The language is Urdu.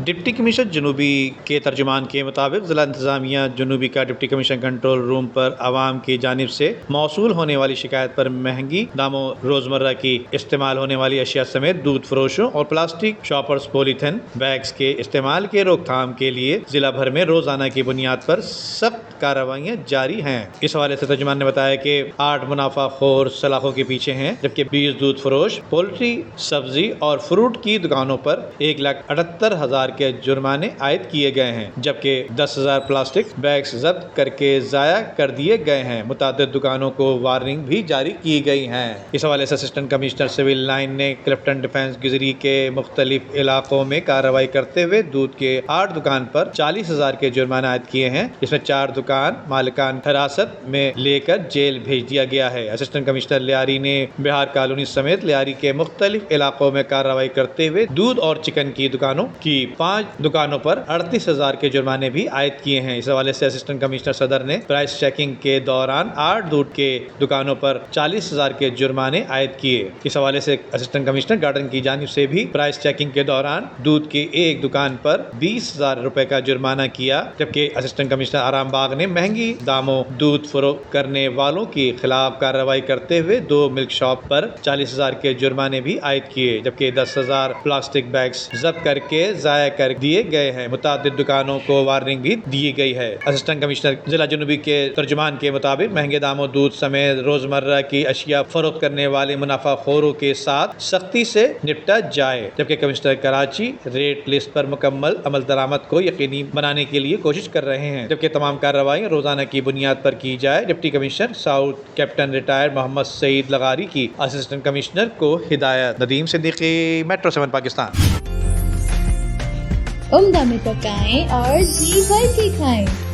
ڈپٹی کمشنر جنوبی کے ترجمان کے مطابق ضلع انتظامیہ جنوبی کا ڈپٹی کمشنر کنٹرول روم پر عوام کی جانب سے موصول ہونے والی شکایت پر مہنگی داموں روزمرہ کی استعمال ہونے والی اشیاء سمیت دودھ فروشوں اور پلاسٹک شاپرز پولیتھین بیگز کے استعمال کے روک تھام کے لیے ضلع بھر میں روزانہ کی بنیاد پر سخت کارروائیاں جاری ہیں۔ اس حوالے سے ترجمان نے بتایا کہ 8 منافع خور سلاخوں کے پیچھے ہیں، جبکہ 20 دودھ فروش، پولٹری، سبزی اور فروٹ کی دکانوں پر 1,78,000 کے جرمانے عائد کیے گئے ہیں، جبکہ 10,000 پلاسٹک بیگز ضبط کر کے ضائع کر دیے گئے ہیں۔ متعدد دکانوں کو وارننگ بھی جاری کی گئی ہیں۔ اس حوالے سے اسسٹنٹ کمشنر سول لائن نے کلفٹن ڈیفنس گزری کے مختلف علاقوں میں کارروائی کرتے ہوئے دودھ کے 8 دکان پر 40,000 کے جرمانے عائد کیے ہیں، جس میں 4 دکان مالکان حراست میں لے کر جیل بھیج دیا گیا ہے۔ اسسٹنٹ کمشنر لیاری نے بہار کالونی سمیت لیاری کے مختلف علاقوں میں کارروائی کرتے ہوئے دودھ اور چکن کی دکانوں کی 5 دکانوں پر 38,000 کے جرمانے بھی عائد کیے ہیں۔ اس حوالے سے اسسٹنٹ کمشنر صدر نے پرائس چیکنگ کے دوران 8 دودھ کے دکانوں پر 40,000 کے جرمانے عائد کیے۔ اس حوالے سے اسسٹنٹ کمشنر گارڈن کی جانب سے بھی پرائس چیکنگ کے دوران دودھ کی ایک دکان پر 20,000 روپے کا جرمانہ کیا، جبکہ اسسٹنٹ کمشنر آرام باغ نے مہنگی داموں دودھ فروخت کرنے والوں کے خلاف کارروائی کرتے ہوئے 2 ملک شاپ پر 40,000 کے جرمانے بھی عائد کیے، جبکہ 10,000 پلاسٹک بیگز ضبط کر کے ضائع کر دیے گئے ہیں۔ متعدد دکانوں کو وارننگ بھی دی گئی ہے۔ اسسٹنٹ کمشنر ضلع جنوبی کے ترجمان کے مطابق مہنگے داموں دودھ سمیت روزمرہ کی اشیاء فروخت کرنے والے منافع خوروں کے ساتھ سختی سے نپٹا جائے، جبکہ کمشنر کراچی ریٹ لسٹ پر مکمل عمل درآمد کو یقینی بنانے کے لیے کوشش کر رہے ہیں، جبکہ تمام کارروائیاں روزانہ کی بنیاد پر کی جائے۔ Deputy commissioner south captain retired Muhammad Saeed لغاری کی اسسٹنٹ کمشنر کو ہدایت۔ ندیم صدیقی، میٹرو 7 پاکستان۔ عمدہ میں پکائیں اور جی بھر کے کھائیں۔